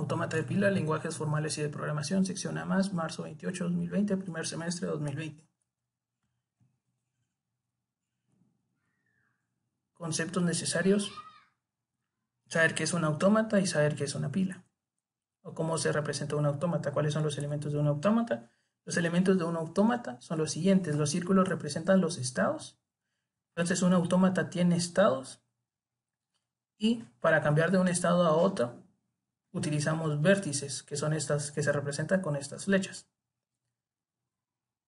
Autómata de pila, lenguajes formales y de programación, sección A+, marzo 28, 2020, primer semestre 2020. Conceptos necesarios: saber qué es un autómata y saber qué es una pila. O cómo se representa un autómata, cuáles son los elementos de un autómata. Los elementos de un autómata son los siguientes: los círculos representan los estados. Entonces un autómata tiene estados y para cambiar de un estado a otro utilizamos vértices, que son estas que se representan con estas flechas.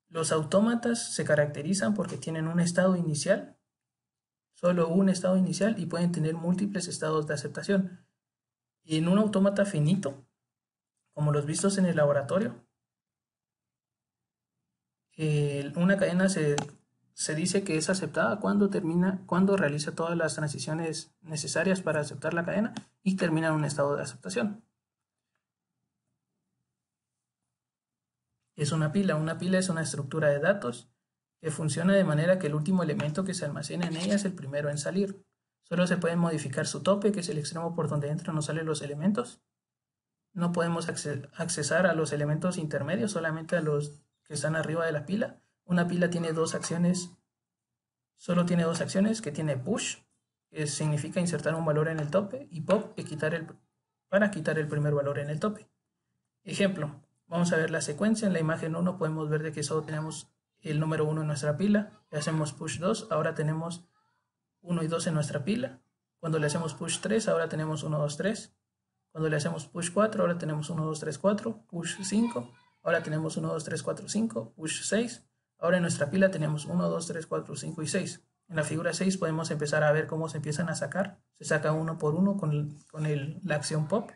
Los autómatas se caracterizan porque tienen un estado inicial, solo un estado inicial, y pueden tener múltiples estados de aceptación. Y en un autómata finito, como los vistos en el laboratorio, una cadena se dice que es aceptada cuando realiza todas las transiciones necesarias para aceptar la cadena y termina en un estado de aceptación. Es una pila. Una pila es una estructura de datos que funciona de manera que el último elemento que se almacena en ella es el primero en salir. Solo se puede modificar su tope, que es el extremo por donde entran o salen los elementos. No podemos accesar a los elementos intermedios, solamente a los que están arriba de la pila. Una pila tiene dos acciones, solo tiene dos acciones, que tiene push, que significa insertar un valor en el tope, y pop, para quitar el primer valor en el tope. Ejemplo, vamos a ver la secuencia. En la imagen 1 podemos ver de que solo tenemos el número 1 en nuestra pila. Le hacemos push 2, ahora tenemos 1 y 2 en nuestra pila. Cuando le hacemos push 3, ahora tenemos 1, 2, 3. Cuando le hacemos push 4, ahora tenemos 1, 2, 3, 4. Push 5, ahora tenemos 1, 2, 3, 4, 5. Push 6, ahora en nuestra pila tenemos 1, 2, 3, 4, 5 y 6. En la figura 6 podemos empezar a ver cómo se empiezan a sacar. Se saca uno por uno con la acción pop.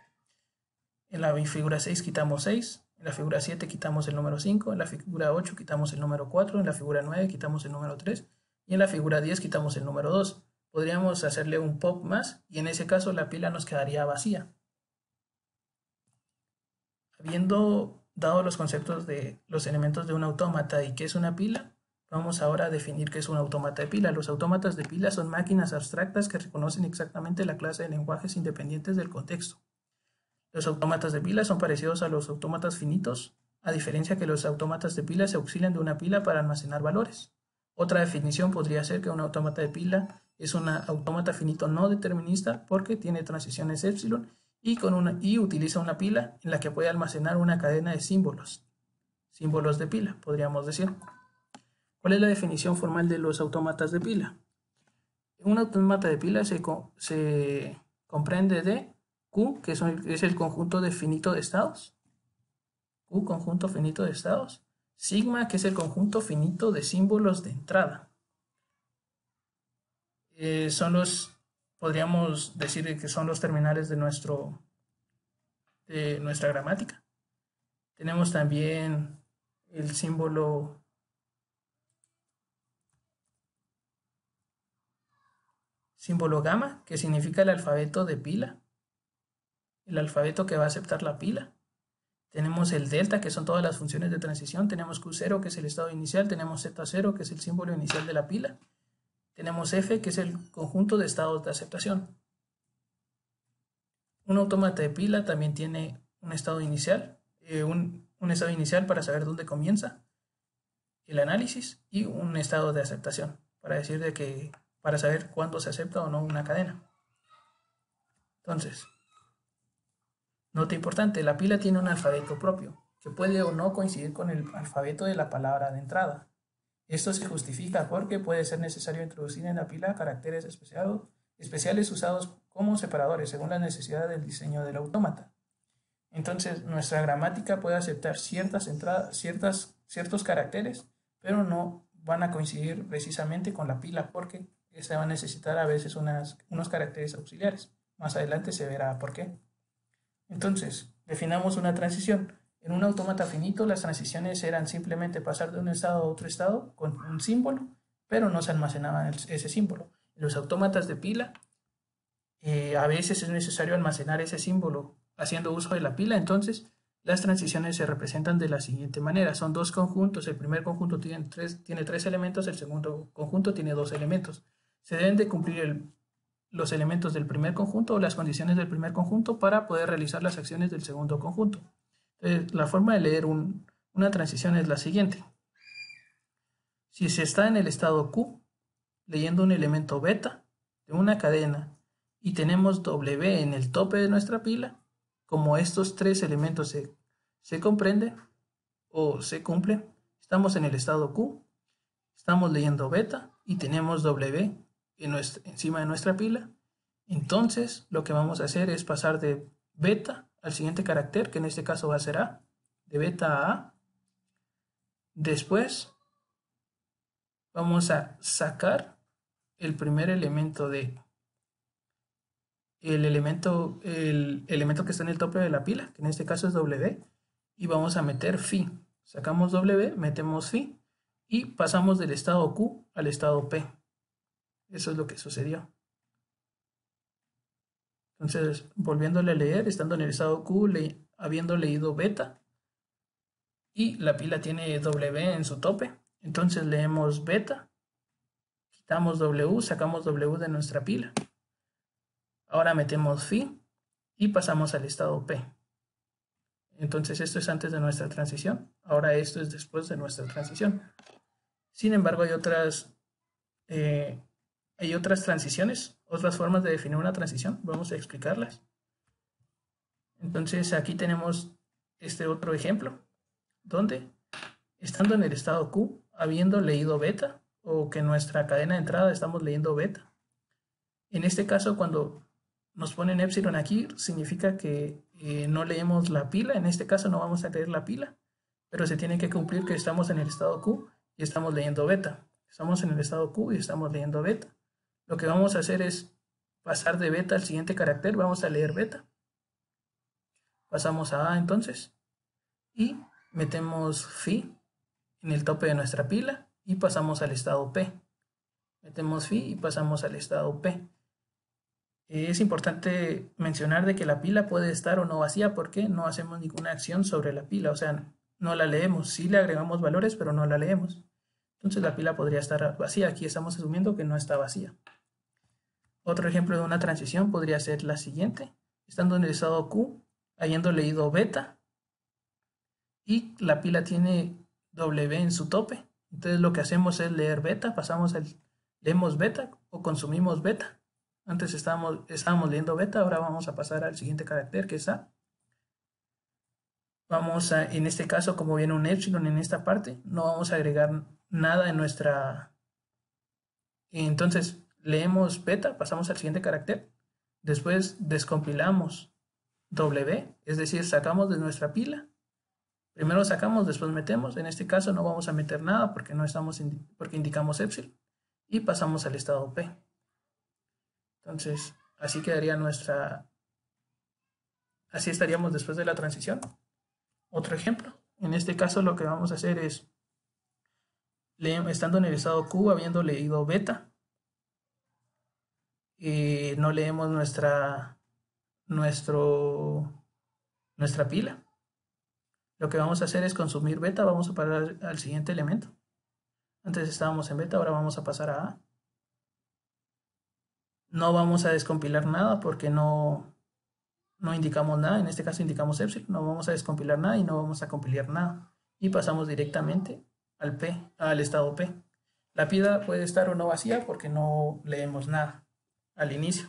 En la figura 6 quitamos 6. En la figura 7 quitamos el número 5. En la figura 8 quitamos el número 4. En la figura 9 quitamos el número 3. Y en la figura 10 quitamos el número 2. Podríamos hacerle un pop más y en ese caso la pila nos quedaría vacía. Habiendo dado los conceptos de los elementos de un autómata y qué es una pila, vamos ahora a definir qué es un autómata de pila. Los autómatas de pila son máquinas abstractas que reconocen exactamente la clase de lenguajes independientes del contexto. Los autómatas de pila son parecidos a los autómatas finitos, a diferencia que los autómatas de pila se auxilian de una pila para almacenar valores. Otra definición podría ser que un autómata de pila es un autómata finito no determinista porque tiene transiciones epsilon y utiliza una pila en la que puede almacenar una cadena de símbolos de pila, podríamos decir. ¿Cuál es la definición formal de los autómatas de pila? Un autómata de pila se comprende de Q, que es el conjunto de finito de estados. Q, conjunto finito de estados. Sigma, que es el conjunto finito de símbolos de entrada. Podríamos decir que son los terminales de nuestra gramática. Tenemos también el símbolo gamma, que significa el alfabeto de pila, el alfabeto que va a aceptar la pila. Tenemos el delta, que son todas las funciones de transición. Tenemos Q0, que es el estado inicial. Tenemos Z0, que es el símbolo inicial de la pila. Tenemos F, que es el conjunto de estados de aceptación. Un autómata de pila también tiene un estado inicial, un estado inicial para saber dónde comienza el análisis, y un estado de aceptación para saber cuándo se acepta o no una cadena. Entonces, nota importante: la pila tiene un alfabeto propio, que puede o no coincidir con el alfabeto de la palabra de entrada. Esto se justifica porque puede ser necesario introducir en la pila caracteres especiales usados como separadores según la necesidad del diseño del autómata. Entonces, nuestra gramática puede aceptar ciertos caracteres, pero no van a coincidir precisamente con la pila porque se va a necesitar a veces unos caracteres auxiliares. Más adelante se verá por qué. Entonces, definamos una transición. En un autómata finito, las transiciones eran simplemente pasar de un estado a otro estado con un símbolo, pero no se almacenaba ese símbolo. En los autómatas de pila, a veces es necesario almacenar ese símbolo haciendo uso de la pila. Entonces, las transiciones se representan de la siguiente manera. Son dos conjuntos. El primer conjunto tiene tres elementos, el segundo conjunto tiene 2 elementos. Se deben de cumplir los elementos del primer conjunto o las condiciones del primer conjunto para poder realizar las acciones del segundo conjunto. Entonces, la forma de leer una transición es la siguiente. Si se está en el estado Q, leyendo un elemento beta de una cadena y tenemos W en el tope de nuestra pila, como estos tres elementos se comprenden o se cumplen, estamos en el estado Q, estamos leyendo beta y tenemos W encima de nuestra pila. Entonces lo que vamos a hacer es pasar de beta al siguiente carácter, que en este caso va a ser A, de beta a A. Después vamos a sacar el primer elemento el elemento que está en el tope de la pila, que en este caso es W, y vamos a meter phi. Sacamos W, metemos phi y pasamos del estado Q al estado P. Eso es lo que sucedió. Entonces, volviéndole a leer, estando en el estado Q, habiendo leído beta, y la pila tiene W en su tope, entonces leemos beta, quitamos W, sacamos W de nuestra pila. Ahora metemos phi y pasamos al estado P. Entonces esto es antes de nuestra transición, ahora esto es después de nuestra transición. Sin embargo, hay otras transiciones, otras formas de definir una transición. Vamos a explicarlas. Entonces aquí tenemos este otro ejemplo, donde estando en el estado Q, habiendo leído beta, o que en nuestra cadena de entrada estamos leyendo beta. En este caso, cuando nos ponen epsilon aquí, significa que no leemos la pila. En este caso no vamos a leer la pila, pero se tiene que cumplir que estamos en el estado Q y estamos leyendo beta. Estamos en el estado Q y estamos leyendo beta. Lo que vamos a hacer es pasar de beta al siguiente carácter. Vamos a leer beta. Pasamos a A entonces y metemos phi en el tope de nuestra pila y pasamos al estado P. Metemos phi y pasamos al estado P. Es importante mencionar de que la pila puede estar o no vacía porque no hacemos ninguna acción sobre la pila, o sea, no la leemos. Sí le agregamos valores, pero no la leemos. Entonces la pila podría estar vacía. Aquí estamos asumiendo que no está vacía. Otro ejemplo de una transición podría ser la siguiente. Estando en el estado Q, habiendo leído beta, y la pila tiene W en su tope. Entonces lo que hacemos es leer beta, leemos beta o consumimos beta. Antes estábamos leyendo beta, ahora vamos a pasar al siguiente carácter, que es A. En este caso, como viene un epsilon en esta parte, no vamos a agregar nada en nuestra... Entonces leemos beta, pasamos al siguiente carácter, después descompilamos W, es decir, sacamos de nuestra pila. Primero sacamos, después metemos. En este caso no vamos a meter nada porque porque indicamos epsilon, y pasamos al estado P. Entonces, así quedaría así estaríamos después de la transición. Otro ejemplo. En este caso lo que vamos a hacer es, estando en el estado Q, habiendo leído beta, no leemos nuestra pila. Lo que vamos a hacer es consumir beta, vamos a pasar al siguiente elemento. Antes estábamos en beta, ahora vamos a pasar a A. No vamos a descompilar nada porque no indicamos nada. En este caso indicamos epsilon. No vamos a descompilar nada y no vamos a compilar nada. Y pasamos directamente al estado P. La pila puede estar o no vacía porque no leemos nada al inicio.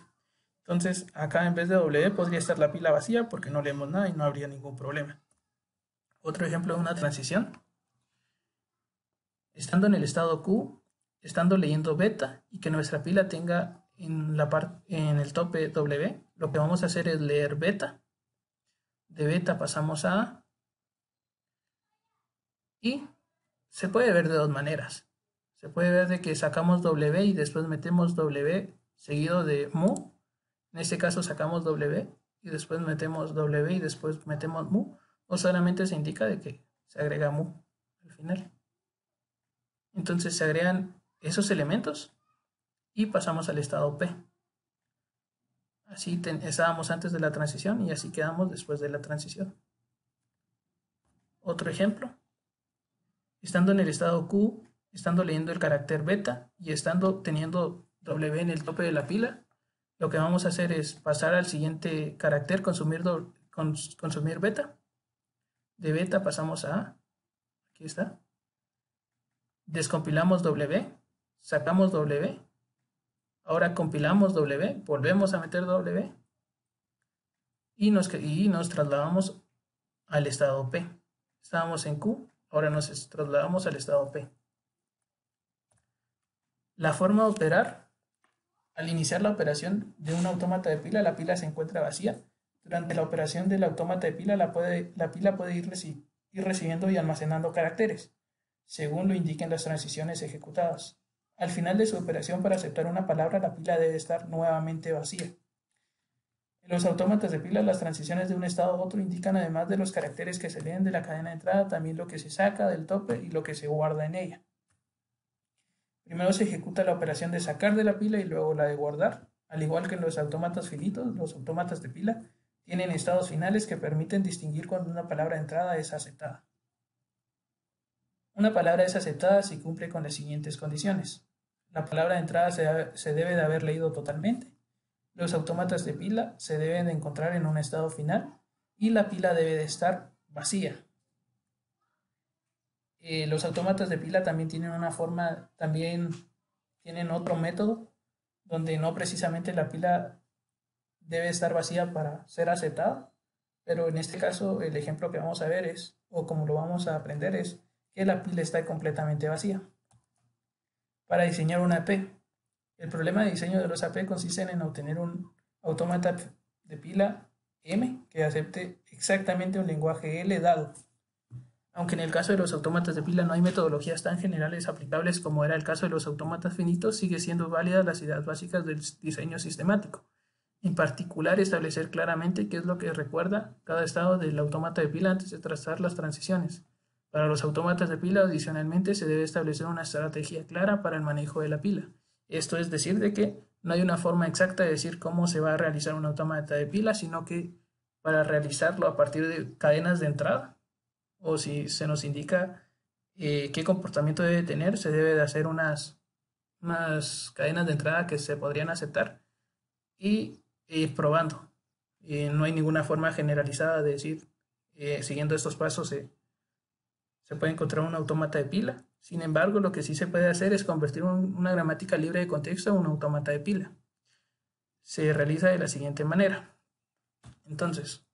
Entonces acá en vez de W podría estar la pila vacía porque no leemos nada y no habría ningún problema. Otro ejemplo de una transición. Estando en el estado Q, estando leyendo beta y que nuestra pila tenga en el tope W, lo que vamos a hacer es leer beta. De beta pasamos a A. Y se puede ver de dos maneras. Se puede ver de que sacamos W y después metemos W seguido de mu. En este caso sacamos W y después metemos W y después metemos mu. O solamente se indica de que se agrega mu al final. Entonces se agregan esos elementos y pasamos al estado P. Así estábamos antes de la transición y así quedamos después de la transición. Otro ejemplo. Estando en el estado Q, estando leyendo el carácter beta y estando teniendo W en el tope de la pila, lo que vamos a hacer es pasar al siguiente carácter, consumir beta. De beta pasamos a, aquí está, descompilamos W, sacamos W, ahora compilamos W, volvemos a meter W y nos trasladamos al estado P. Estábamos en Q, ahora nos trasladamos al estado P. La forma de operar: al iniciar la operación de un autómata de pila, la pila se encuentra vacía. Durante la operación del autómata de pila, la pila puede ir recibiendo y almacenando caracteres, según lo indiquen las transiciones ejecutadas. Al final de su operación, para aceptar una palabra, la pila debe estar nuevamente vacía. En los autómatas de pila, las transiciones de un estado a otro indican, además de los caracteres que se leen de la cadena de entrada, también lo que se saca del tope y lo que se guarda en ella. Primero se ejecuta la operación de sacar de la pila y luego la de guardar. Al igual que en los autómatas finitos, los autómatas de pila tienen estados finales que permiten distinguir cuando una palabra de entrada es aceptada. Una palabra es aceptada si cumple con las siguientes condiciones. La palabra de entrada se debe de haber leído totalmente. Los autómatas de pila se deben de encontrar en un estado final y la pila debe de estar vacía. Los autómatas de pila también tienen tienen otro método donde no precisamente la pila debe estar vacía para ser aceptada, pero en este caso el ejemplo que vamos a ver es, o como lo vamos a aprender, es que la pila está completamente vacía. Para diseñar una AP, el problema de diseño de los AP consiste en obtener un autómata de pila M que acepte exactamente un lenguaje L dado. Aunque en el caso de los autómatas de pila no hay metodologías tan generales aplicables como era el caso de los autómatas finitos, sigue siendo válidas las ideas básicas del diseño sistemático. En particular, establecer claramente qué es lo que recuerda cada estado del autómata de pila antes de trazar las transiciones. Para los autómatas de pila, adicionalmente, se debe establecer una estrategia clara para el manejo de la pila. Esto es decir, de que no hay una forma exacta de decir cómo se va a realizar un autómata de pila, sino que para realizarlo a partir de cadenas de entrada, o si se nos indica qué comportamiento debe tener, se debe de hacer unas cadenas de entrada que se podrían aceptar y ir probando. No hay ninguna forma generalizada de decir, siguiendo estos pasos se puede encontrar un autómata de pila. Sin embargo, lo que sí se puede hacer es convertir una gramática libre de contexto a un autómata de pila. Se realiza de la siguiente manera. Entonces,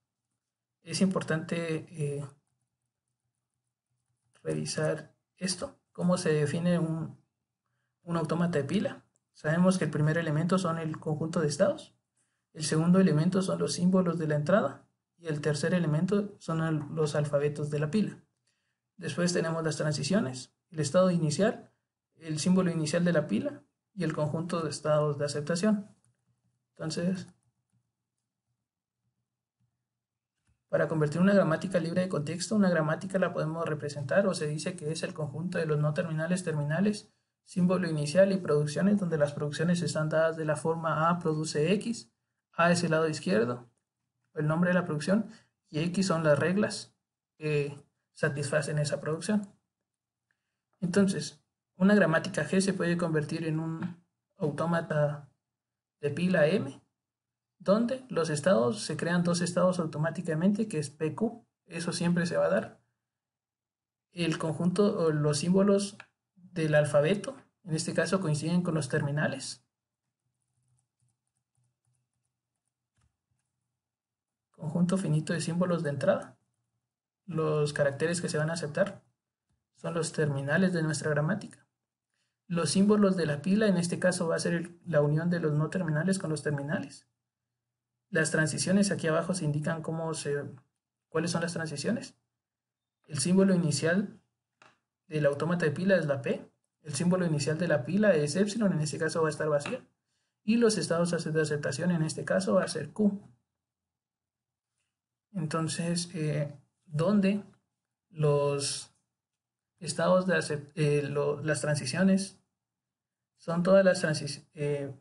es importante revisar esto. ¿Cómo se define un autómata de pila? Sabemos que el primer elemento son el conjunto de estados, el segundo elemento son los símbolos de la entrada y el tercer elemento son los alfabetos de la pila. Después tenemos las transiciones, el estado inicial, el símbolo inicial de la pila y el conjunto de estados de aceptación. Entonces, para convertir una gramática libre de contexto, una gramática la podemos representar o se dice que es el conjunto de los no terminales, símbolo inicial y producciones, donde las producciones están dadas de la forma A produce X, A es el lado izquierdo, el nombre de la producción, y X son las reglas que satisfacen esa producción. Entonces, una gramática G se puede convertir en un autómata de pila M, donde los estados se crean dos estados automáticamente, que es PQ, eso siempre se va a dar. El conjunto o los símbolos del alfabeto, en este caso coinciden con los terminales. Conjunto finito de símbolos de entrada. Los caracteres que se van a aceptar son los terminales de nuestra gramática. Los símbolos de la pila, en este caso va a ser la unión de los no terminales con los terminales. Las transiciones aquí abajo se indican cuáles son las transiciones. El símbolo inicial del autómata de pila es la P. El símbolo inicial de la pila es epsilon, en este caso va a estar vacía. Y los estados de aceptación, en este caso va a ser Q. Entonces, donde los estados de las transiciones son todas las transiciones.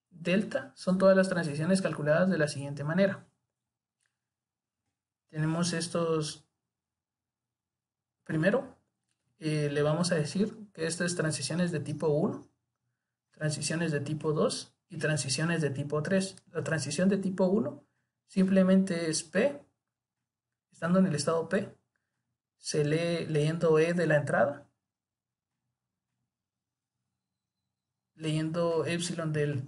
Delta son todas las transiciones calculadas de la siguiente manera. Tenemos estos. Primero, le vamos a decir que esto es transiciones de tipo 1, transiciones de tipo 2 y transiciones de tipo 3. La transición de tipo 1 simplemente es P, estando en el estado P, se lee leyendo E de la entrada, leyendo epsilon de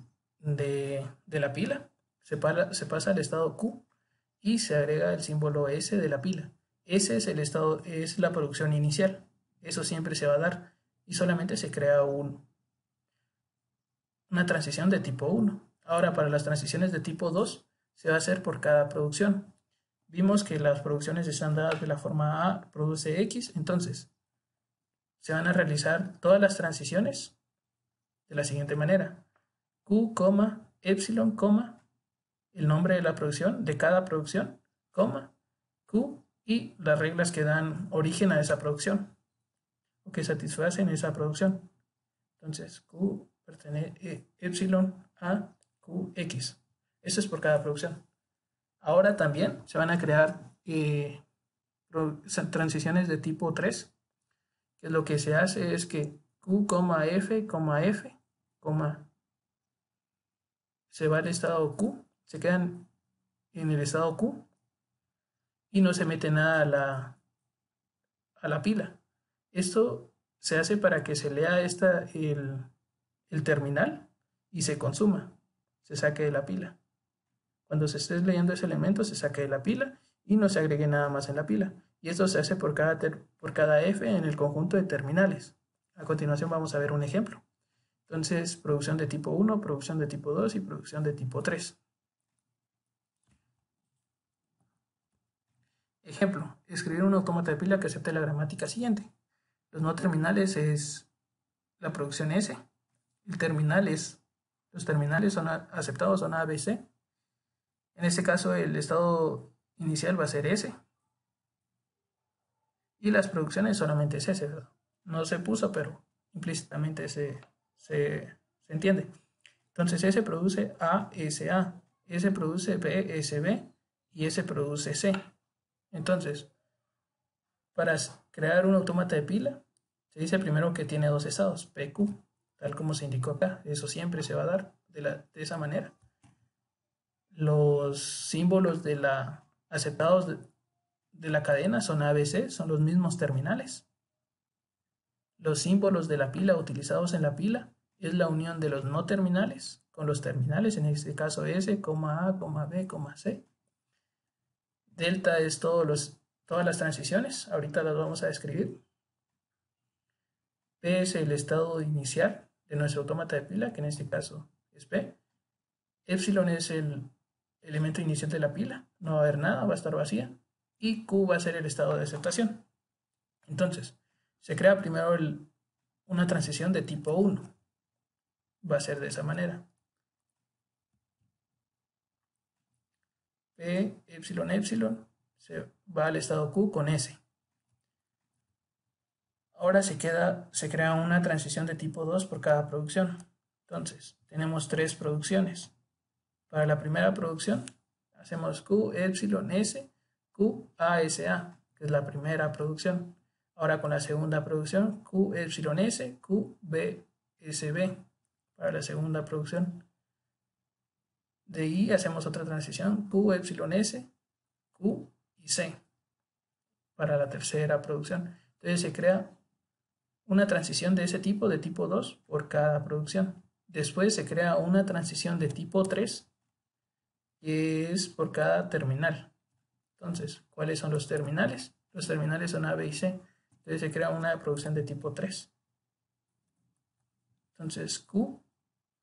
la pila, se pasa al estado Q y se agrega el símbolo S de la pila. Ese es el estado, es la producción inicial. Eso siempre se va a dar y solamente se crea una transición de tipo 1. Ahora, para las transiciones de tipo 2 se va a hacer por cada producción. Vimos que las producciones están dadas de la forma A produce X, entonces se van a realizar todas las transiciones de la siguiente manera: Q, epsilon, el nombre de la producción, de cada producción, Q y las reglas que dan origen a esa producción o que satisfacen esa producción. Entonces, Q pertenece epsilon a QX. Eso es por cada producción. Ahora también se van a crear transiciones de tipo 3, que lo que se hace es que Q, F, se va al estado Q, se quedan en el estado Q y no se mete nada a la pila. Esto se hace para que se lea el terminal y se consuma, se saque de la pila. Cuando se esté leyendo ese elemento, se saque de la pila y no se agregue nada más en la pila. Y esto se hace por cada F en el conjunto de terminales. A continuación vamos a ver un ejemplo. Entonces, producción de tipo 1, producción de tipo 2 y producción de tipo 3. Ejemplo, escribir un autómata de pila que acepte la gramática siguiente. Los no terminales es la producción S. Los terminales son aceptados son A, B, C. En este caso el estado inicial va a ser S. Y las producciones solamente es S, ¿verdad? No se puso, pero implícitamente se entiende. Entonces S produce A, S, A. S produce B, S, B. Y S produce C. Entonces, para crear un autómata de pila, se dice primero que tiene dos estados, PQ, tal como se indicó acá. Eso siempre se va a dar de esa manera. Los símbolos aceptados de la cadena son ABC, son los mismos terminales. Los símbolos de la pila utilizados en la pila es la unión de los no terminales con los terminales, en este caso S, A, B, C. Delta es todas las transiciones, ahorita las vamos a describir. P es el estado inicial de nuestro autómata de pila, que en este caso es P. Epsilon es el elemento inicial de la pila, no va a haber nada, va a estar vacía. Y Q va a ser el estado de aceptación. Entonces, se crea primero una transición de tipo 1. Va a ser de esa manera. P, epsilon, epsilon, se va al estado Q con S. Ahora se crea una transición de tipo 2 por cada producción. Entonces, tenemos 3 producciones. Para la primera producción, hacemos Q, epsilon, S, Q, A, S, A, que es la primera producción. Ahora con la segunda producción, Q, epsilon, S, Q, B, S, B, para la segunda producción. De ahí hacemos otra transición, Q, epsilon, S, Q y C, para la tercera producción. Entonces se crea una transición de ese tipo, de tipo 2, por cada producción. Después se crea una transición de tipo 3, que es por cada terminal. Entonces, ¿cuáles son los terminales? Los terminales son A, B y C. Entonces se crea una producción de tipo 3. Entonces, Q,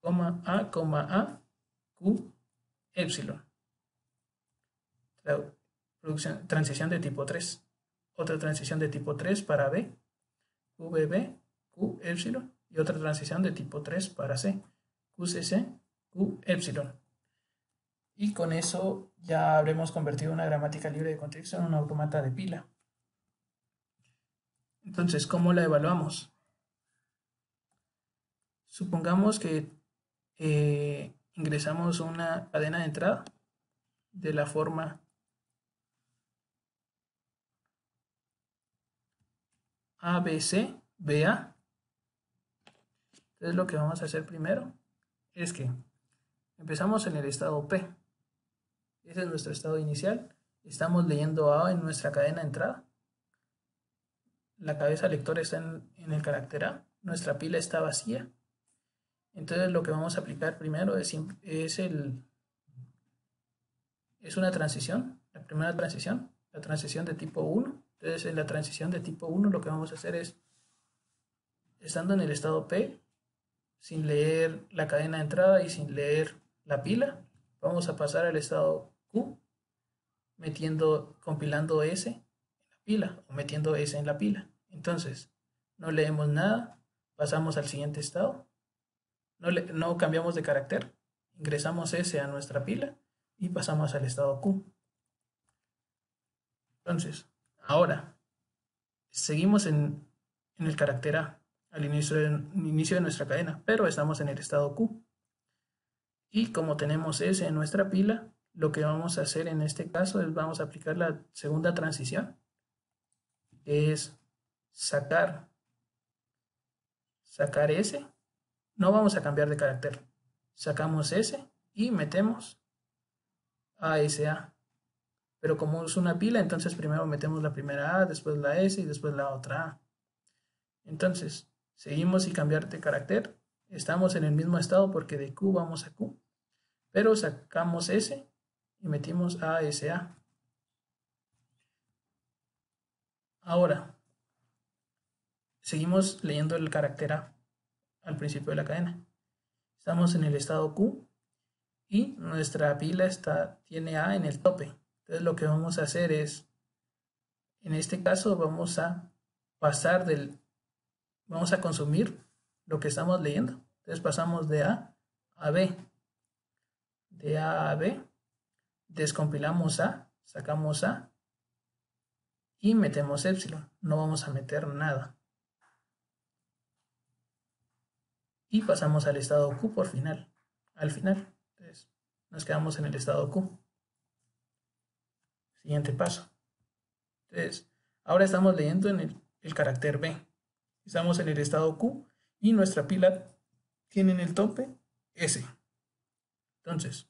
A, Q, epsilon. Transición de tipo 3. Otra transición de tipo 3 para B, QBB, Q, epsilon. Y otra transición de tipo 3 para C, QCC, Q, epsilon. Y con eso ya habremos convertido una gramática libre de contexto en un autómata de pila. Entonces, ¿cómo la evaluamos? Supongamos que ingresamos una cadena de entrada de la forma ABC, BA. Entonces lo que vamos a hacer primero es que empezamos en el estado P. Ese es nuestro estado inicial. Estamos leyendo A en nuestra cadena de entrada. La cabeza lectora está en el carácter A. Nuestra pila está vacía. Entonces lo que vamos a aplicar primero es una transición. La primera transición, la transición de tipo 1. Entonces en la transición de tipo 1 lo que vamos a hacer es, estando en el estado P, sin leer la cadena de entrada y sin leer la pila, vamos a pasar al estado Q, compilando S en la pila o metiendo S en la pila. Entonces, no leemos nada, pasamos al siguiente estado, no cambiamos de carácter, ingresamos S a nuestra pila y pasamos al estado Q. Entonces, ahora, seguimos en el carácter A al inicio de nuestra cadena, pero estamos en el estado Q. Y como tenemos S en nuestra pila, lo que vamos a hacer en este caso es vamos a aplicar la segunda transición, que es sacar S. No vamos a cambiar de carácter. Sacamos S y metemos ASA. Pero como es una pila, entonces primero metemos la primera A, después la S y después la otra A. Entonces, seguimos sin cambiar de carácter. Estamos en el mismo estado porque de Q vamos a Q. Pero sacamos S y metimos ASA. Ahora, seguimos leyendo el carácter A al principio de la cadena. Estamos en el estado Q y nuestra pila tiene A en el tope. Entonces lo que vamos a hacer es, en este caso vamos a vamos a consumir lo que estamos leyendo. Entonces pasamos de A a B. De A a B, descompilamos A, sacamos A y metemos epsilon. No vamos a meter nada. Y pasamos al estado Q al final. Entonces nos quedamos en el estado Q. Siguiente paso. Entonces, ahora estamos leyendo en el carácter B. Estamos en el estado Q y nuestra pila tiene en el tope S. Entonces,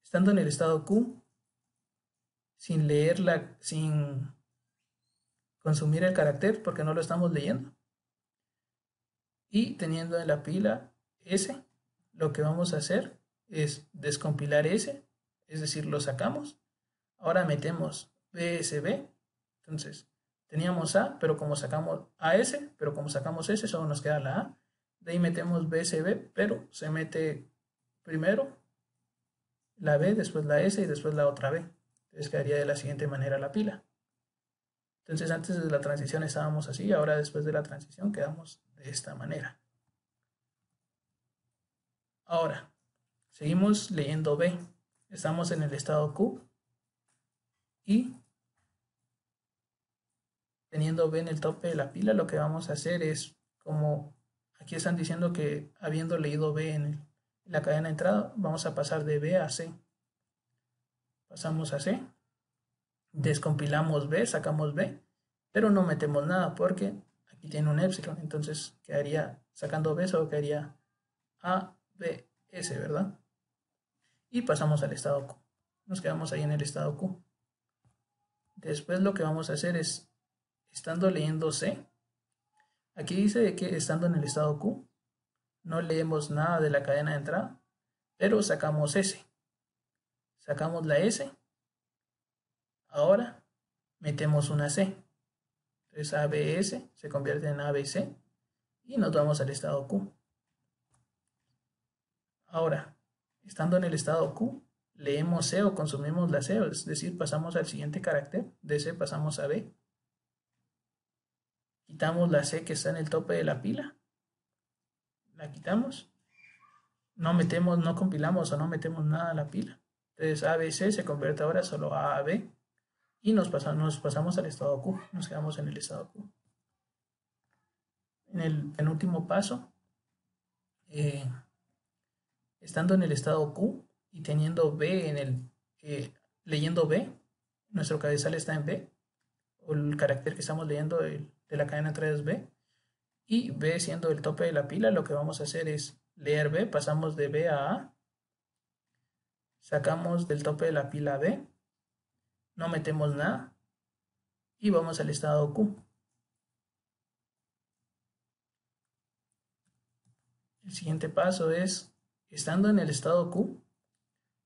estando en el estado Q, sin consumir el carácter porque no lo estamos leyendo, y teniendo en la pila S, lo que vamos a hacer es descompilar S, es decir, lo sacamos. Ahora metemos BSB. Entonces, teníamos A, pero como sacamos AS, pero como sacamos S, solo nos queda la A. De ahí metemos BSB, pero se mete primero la B, después la S y después la otra B. Entonces quedaría de la siguiente manera la pila. Entonces antes de la transición estábamos así, ahora después de la transición quedamos de esta manera. Ahora, seguimos leyendo B. Estamos en el estado Q y teniendo B en el tope de la pila, lo que vamos a hacer es, como aquí están diciendo que habiendo leído B en la cadena de entrada, vamos a pasar de B a C. Pasamos a C, descompilamos B, sacamos B, pero no metemos nada porque aquí tiene un epsilon, entonces quedaría, sacando B, solo quedaría A, B, S, ¿verdad? Y pasamos al estado Q. Nos quedamos ahí en el estado Q. Después lo que vamos a hacer es, estando leyendo C, aquí dice que estando en el estado Q, no leemos nada de la cadena de entrada, pero sacamos S. Sacamos la S. Ahora metemos una C. Entonces ABS se convierte en ABC y nos vamos al estado Q. Ahora, estando en el estado Q, leemos C o consumimos la C, es decir, pasamos al siguiente carácter. De C pasamos a B. Quitamos la C que está en el tope de la pila. La quitamos. No compilamos o no metemos nada a la pila. Entonces ABC se convierte ahora solo a AB y nos pasamos al estado Q. Nos quedamos en el estado Q. En el penúltimo paso, estando en el estado Q y teniendo B leyendo B, nuestro cabezal está en B, o el carácter que estamos leyendo de la cadena entrada es B, y B siendo el tope de la pila, lo que vamos a hacer es leer B, pasamos de B a A, sacamos del tope de la pila B, no metemos nada y vamos al estado Q. El siguiente paso es, estando en el estado Q,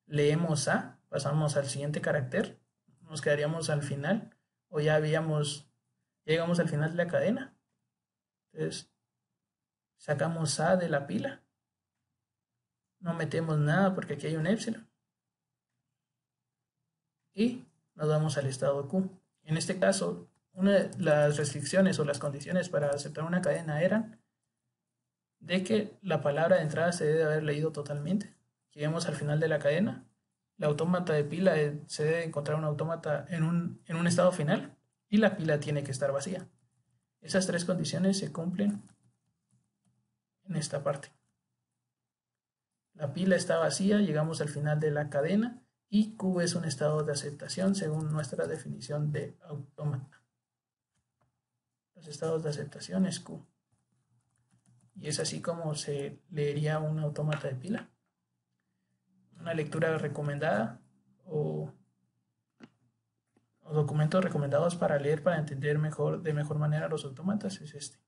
leemos A, pasamos al siguiente carácter, nos quedaríamos al final, o ya llegamos al final de la cadena. Entonces, sacamos A de la pila, no metemos nada porque aquí hay un epsilon, y nos vamos al estado Q. En este caso, una de las restricciones o las condiciones para aceptar una cadena eran de que la palabra de entrada se debe haber leído totalmente. Lleguemos al final de la cadena, la autómata de pila se debe encontrar un autómata en un estado final y la pila tiene que estar vacía. Esas tres condiciones se cumplen en esta parte. La pila está vacía, llegamos al final de la cadena y Q es un estado de aceptación según nuestra definición de autómata. Los estados de aceptación es Q. Y es así como se leería un autómata de pila. Una lectura recomendada o documentos recomendados para leer, para entender de mejor manera los autómatas es este.